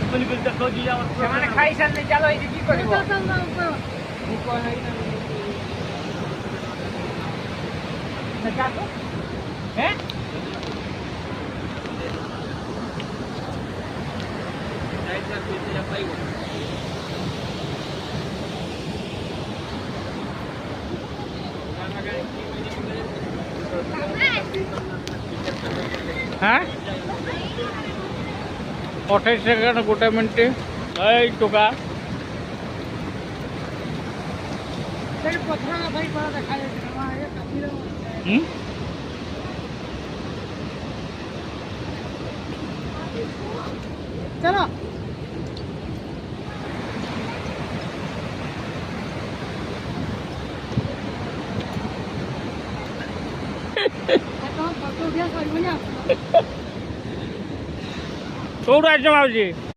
ସେମାନେ ଖାଇସାରିଲେ ଚାଲ ଏଇଠି କି କରିବ हाँ 28 सेकेंड गोटे मिनट टोका चलो कौट आइटम आउची